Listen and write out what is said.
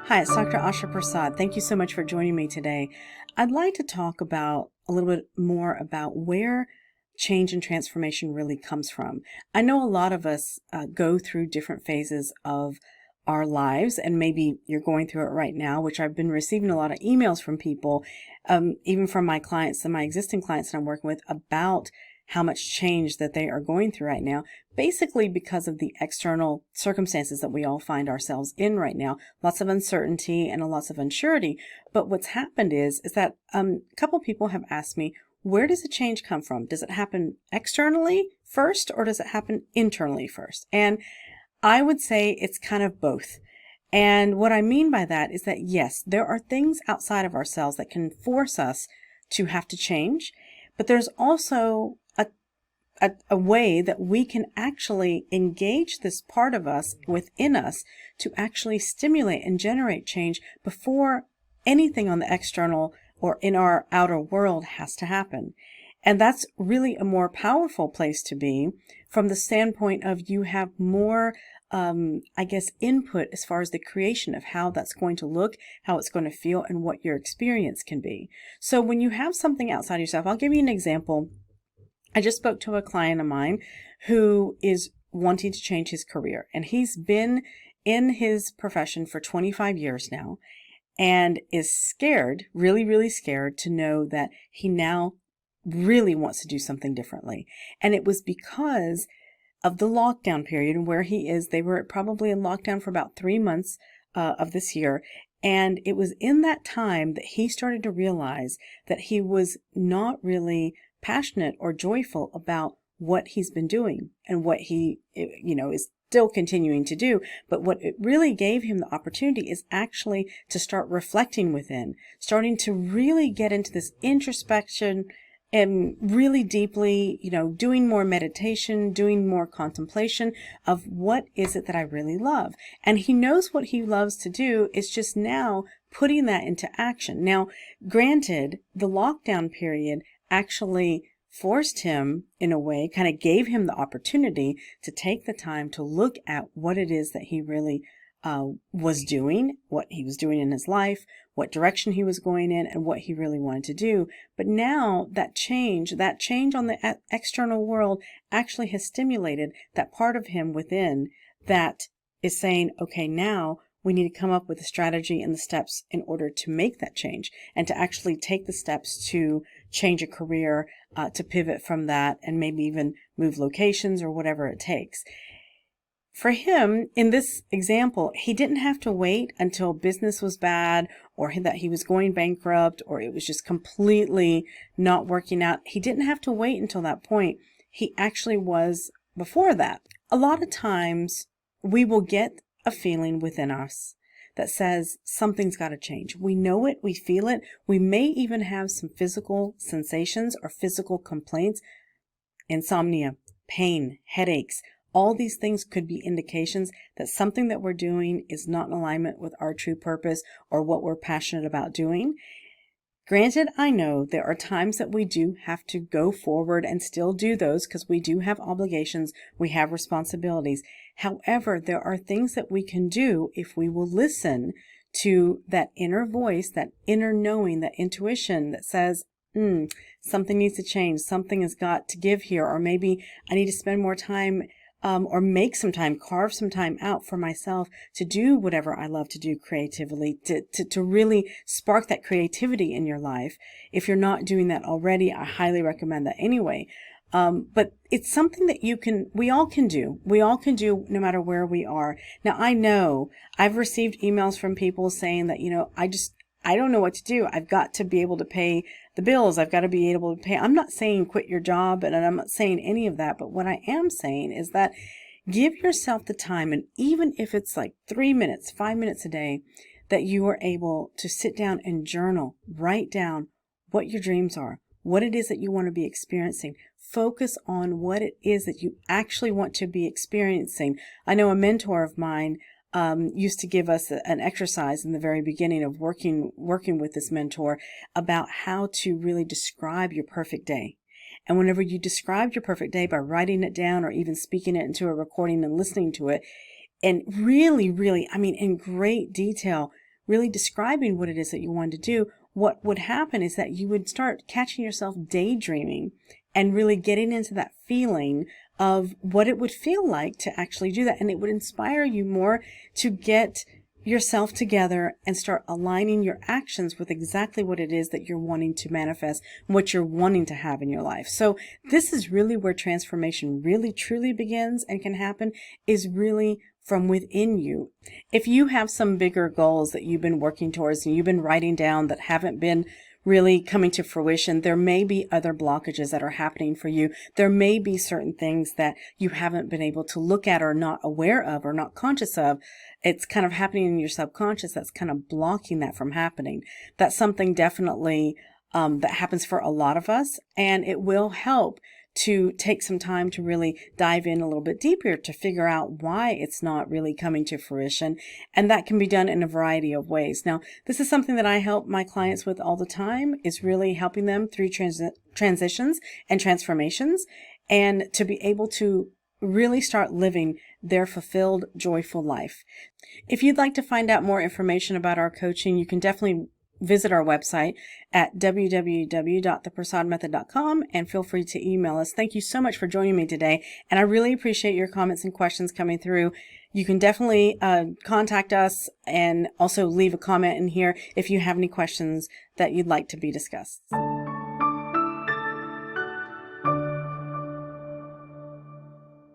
Hi, it's Dr. Asha Prasad. Thank you so much for joining me today. I'd like to talk about a little bit more about where change and transformation really comes from. I know a lot of us go through different phases of our lives, and maybe you're going through it right now, which I've been receiving a lot of emails from people, even from my clients and my existing clients that I'm working with, about how much change that they are going through right now, basically because of the external circumstances that we all find ourselves in right now. Lots of uncertainty and lots of unsurety. But what's happened is that a couple people have asked me, where does the change come from? Does it happen externally first, or does it happen internally first? And I would say it's kind of both. And what I mean by that is that, yes, there are things outside of ourselves that can force us to have to change, but there's also a way that we can actually engage this part of us within us to actually stimulate and generate change before anything on the external or in our outer world has to happen. And that's really a more powerful place to be from the standpoint of you have more, input as far as the creation of how that's going to look, how it's going to feel, and what your experience can be. So when you have something outside yourself, I'll give you an example. I just spoke to a client of mine who is wanting to change his career, and he's been in his profession for 25 years now and is scared, really, really scared to know that he now really wants to do something differently. And it was because of the lockdown period and where he is. They were probably in lockdown for about 3 months of this year. And it was in that time that he started to realize that he was not really passionate or joyful about what he's been doing and what he, is still continuing to do. But what it really gave him the opportunity is actually to start reflecting within, starting to really get into this introspection and really deeply, doing more meditation, doing more contemplation of what is it that I really love. And he knows what he loves to do. It's just now putting that into action. Now, granted, the lockdown period actually forced him, in a way, kind of gave him the opportunity to take the time to look at what it is that he really was doing, what he was doing in his life, what direction he was going in, and what he really wanted to do. But now that change on the external world actually has stimulated that part of him within that is saying, okay, now we need to come up with a strategy and the steps in order to make that change and to actually take the steps to change a career, to pivot from that and maybe even move locations or whatever it takes. For him, in this example, he didn't have to wait until business was bad or that he was going bankrupt or it was just completely not working out. He didn't have to wait until that point. He actually was before that. A lot of times we will get a feeling within us that says something's got to change. We know it, we feel it. We may even have some physical sensations or physical complaints, insomnia, pain, headaches. All these things could be indications that something that we're doing is not in alignment with our true purpose or what we're passionate about doing. Granted, I know there are times that we do have to go forward and still do those because we do have obligations, we have responsibilities. However, there are things that we can do if we will listen to that inner voice, that inner knowing, that intuition that says, something needs to change, something has got to give here, or maybe I need to spend more time or make some time, carve some time out for myself to do whatever I love to do creatively, to really spark that creativity in your life. If you're not doing that already, I highly recommend that anyway. But it's something that we all can do. We all can do no matter where we are. Now, I know I've received emails from people saying that, I don't know what to do. I've got to be able to pay the bills. I've got to be able to pay. I'm not saying quit your job, and I'm not saying any of that. But what I am saying is that give yourself the time, and even if it's like 3 minutes, 5 minutes a day, that you are able to sit down and journal, write down what your dreams are, what it is that you want to be experiencing. Focus on what it is that you actually want to be experiencing. I know a mentor of mine used to give us an exercise in the very beginning of working with this mentor about how to really describe your perfect day. And whenever you describe your perfect day by writing it down or even speaking it into a recording and listening to it, and really, really, in great detail, really describing what it is that you wanted to do, what would happen is that you would start catching yourself daydreaming and really getting into that feeling of what it would feel like to actually do that. And it would inspire you more to get yourself together and start aligning your actions with exactly what it is that you're wanting to manifest, what you're wanting to have in your life. So this is really where transformation really truly begins and can happen, is really from within you. If you have some bigger goals that you've been working towards and you've been writing down that haven't been really coming to fruition, there may be other blockages that are happening for you. There may be certain things that you haven't been able to look at or not aware of or not conscious of. It's kind of happening in your subconscious that's kind of blocking that from happening. That's something definitely that happens for a lot of us, and it will help to take some time to really dive in a little bit deeper to figure out why it's not really coming to fruition. And that can be done in a variety of ways. Now, this is something that I help my clients with all the time, is really helping them through transitions and transformations, and to be able to really start living their fulfilled, joyful life. If you'd like to find out more information about our coaching, you can definitely visit our website at www.theprasadmethod.com and feel free to email us. Thank you so much for joining me today, and I really appreciate your comments and questions coming through. You can definitely contact us and also leave a comment in here if you have any questions that you'd like to be discussed.